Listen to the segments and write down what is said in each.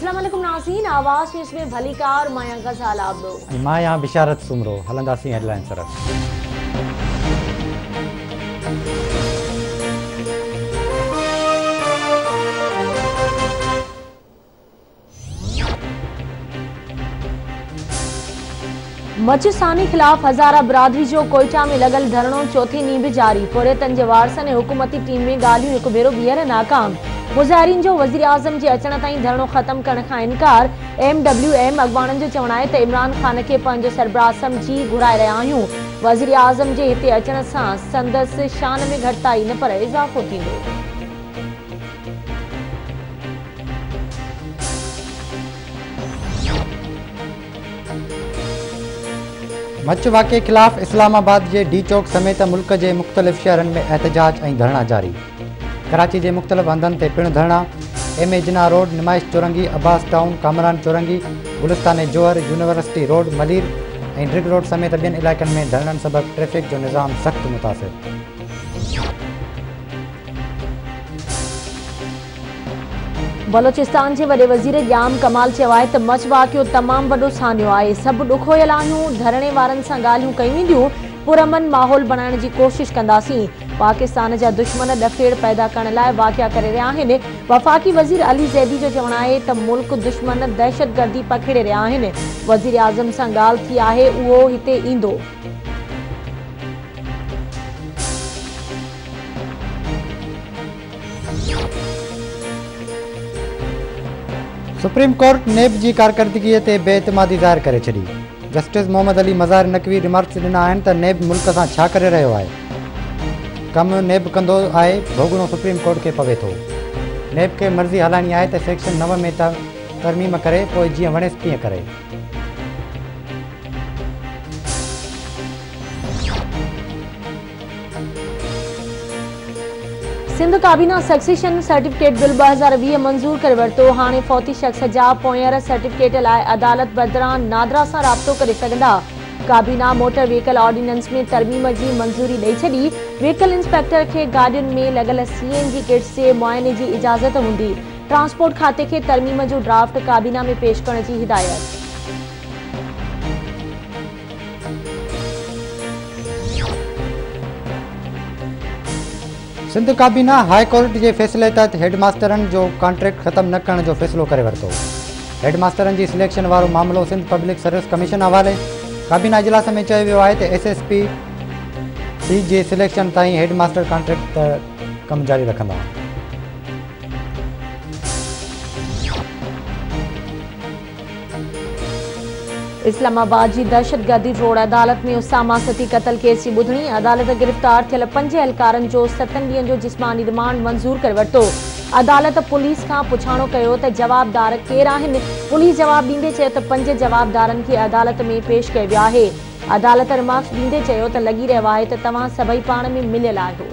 अस्सलाम वालेकुम नाज़रीन, आवाज़ न्यूज़ में भली कार माया गज़ाल आबदो मां यहाँ बिशारत सुमरो हलंदासी हेडलाइन तरफ। मचसानी खिलाफ हज़ारा बिरादरी जो कोयटा में लगल धरणो चौथी ॾींहुं भी जारी। पुरियतन जे वारसनि ऐं हुकूमती टीम में ॻाल्हियूं हिकु भेरो ॿीहर नाकाम। मुज़ाहिरीन जो वज़ीर आज़म जे अचण ताईं धरणो ख़त्म करण खां इनकार। MWM अॻवाननि जो चवणु आहे त इमरान ख़ान खे पंहिंजो सरबराह सम्झी घुराए रहिया आहियूं। वज़ीर आज़म जे हिते अचण सां संदसि शान में घटिताई न पर इज़ाफ़ो थींदो। मच वाक़े खिलाफ़ इस्लामाबाद के डी चौक समेत मुल्क के मुख़्तलिफ़ शहरन में एहतजाज और धरणा जारी। कराची के मुख़्तलिफ़ हंधन ते पिण धरणा। MA जिन्ना रोड, नुमाइश चौरंगी, अब्बास टाउन, कामरान चौरंगी, गुलिस्तान जोहर, यूनिवर्सिटी रोड, मलिर और ड्रिग रोड समेत बिन इलाक़न में धरणन सबब ट्रैफिक जो निज़ाम सख्त मुतासिर। बलोचिस्तान के वडे वज़ीर ॼाम कमाल चवाए त मच वाक़ियो तमाम वडो सान्यो आहे। सब ॾुखोयल आहियूं, धरणे वारनि सां ॻाल्हियूं कयूं वेंदियूं, पुरअमन माहौल बनाइण जी कोशिश कंदासीं। पाकिस्तान जा दुश्मन ॾफेड़ पैदा करण लाइ वाक़िया करे रहिया आहिनि। वफ़ाक़ी वज़ीर अली ज़ैदी जो चवणु आहे त मुल्क दुश्मन दहशतगर्दी पखेड़े रहिया आहिनि। वज़ीर आज़म सां ॻाल्हि थी आहे, उहो हिते ईंदो। सुप्रीम कोर्ट नेब की कारकर्दगी ते बेएतमादी ज़ाहिर करे छड़ी। जस्टिस मोहम्मद अली मज़ार नकवी रिमार्क्स ॾिना आहिनि त नेब मुल्क सां छा करे रहियो आहे। कम नेब कंदो आहे, भोगणो सुप्रीम कोर्ट के पवे थो। नेब के मर्ज़ी हलाइणी आहे त सेक्शन 9 में तरमीम करे, पोइ जीअं वणेसि तीअं करे। सिंध काबीना सक्सेशन सर्टिफिकेट बिल 2020 मंज़ूर करे वरितो। हाणे फौती शख्स जा पोयर सर्टिफिकेट लाइ अदालत बदिरां नादरा सां राब्तो करे सघंदा। काबीना मोटर व्हीकल ऑर्डिनेंस में तरमीम जी मंज़ूरी ॾेई छॾी। व्हीकल इंस्पेक्टर खे गाॾियुनि में लॻल CNG किट्स जे मुआयने जी इजाज़त हूंदी। ट्रांसपोर्ट खाते खे तरमीम जो ड्राफ्ट काबीना में पेश करण जी हिदायत। सिंध काबीना हाई कोर्ट के फैसले तहत हेडमास्टरन जो कॉन्ट्रैक्ट खत्म न करण जो फैसलो करे वरितो। हेडमास्टरन की सिलेक्शन वारो मामलो सिंध पब्लिक सर्विस कमीशन हवाले। काबीना इजलास में चयो वियो आहे त SSP जे सिलेक्शन ताईं हेडमास्टर कॉन्ट्रैक्ट कम जारी रखंदा। इस्लामाबाद की दहशतगर्दी रोड अदालत में उसामा सती कत्ल केस की ॿुधणी। अदालत गिरफ़्तार थियल 5 एहलकारनि जो 7 ॾींहनि जो जिस्मानी रिमांड मंज़ूर करे वरितो। अदालत पुलिस खां पुछाणो कयो त जवाबदार केर आहिनि। पुलिस जवाब ॾींदे चयो त 5 जवाबदारनि खे अदालत में पेश कयो वियो आहे। अदालत रिमार्क्स ॾींदे चयो त लॻी रहियो आहे त तव्हां सभई पाण में मिलियल आहियो।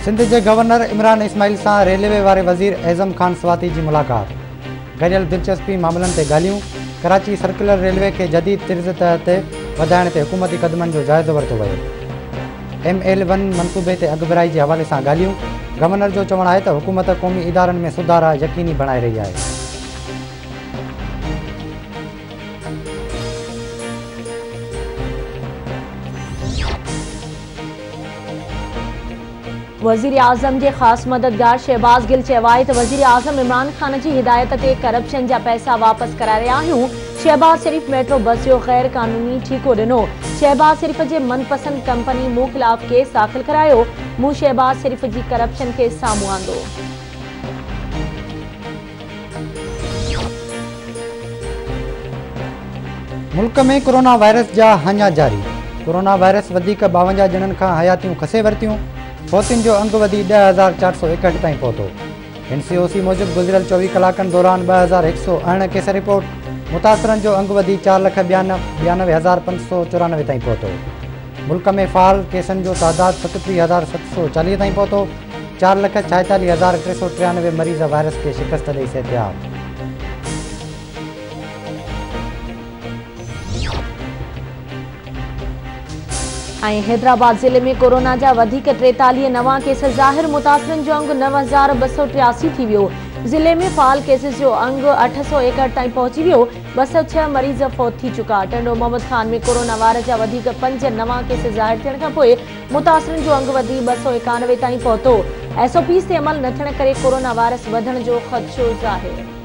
सिंध के गवर्नर इमरान इस्माइल से रेलवे वाले वज़ीर एज़म खान स्वाती की मुलाकात। गॾियल दिलचस्पी मामलों ते ॻाल्हियूं। कराची सर्कुलर रेलवे के जदीद तर्ज़ तहत वधाइण ते हुकूमती कदमन जो जायज़ो वरितो वियो। ML1 मनसूबे ते अॻुभराई के हवाले से ॻाल्हियूं। गवर्नर जो चवणु आहे त हुकूमत क़ौमी इदारन में सुधारा यकीनी बणाए रही है। वज़ीर आज़म के खास मददगार शहबाज गिल चयो आहे त वज़ीर आज़म इमरान खान की हिदायत ते करप्शन जा पैसा वापस कराए रहिया आहियूं। शहबाज शरीफ मेट्रो बस जो गैर कानूनी ठीको ॾिनो। शहबाज शरीफ के मनपसंद कंपनी मूं खिलाफ केस दाख़िल करायो। मूं शहबाज शरीफ की करप्शन के साम्हूं आंदो। मुल्क में कोरोना वायरस जा हञा जारी। कोरोना वायरस 52 ॼणनि खां हयातियूं खसे वरितियूं। फौतियुनि जो अंग वधी 10,461 ताईं पहुतो। NCOC मूजिब गुज़िरियल 24 कलाकनि दौरान 2,168 केस रिपोर्ट। मुतासिरनि जो अंग वधी 4,92,594 ताईं पहुतो। मुल्क में फ़ाल केसनि जो तादाद 37,740 ताईं पहुतो। 4,46,393 मरीज़ वायरस के शिकस्त ॾेई सिहतयाब। हैदराबाद जिले में कोरोना जा 43 नवा केस ज़ाहिर, मुतासिरन जो अंग 9283 थी वियो। जिले में फाल केसेस जो अंग 861 ताईं पहुंची वियो। 206 मरीज फौत थी चुका। टंडो मोहम्मद खान में कोरोना वायरस जा 5 नवा केस ज़ाहिर थियण खां पोइ मुतासिरन जो अंग 291 ताईं पहुतो। SOPs ते अमल न थियण करे कोरोना वायरस वधण जो ख़दशो ज़ाहिर।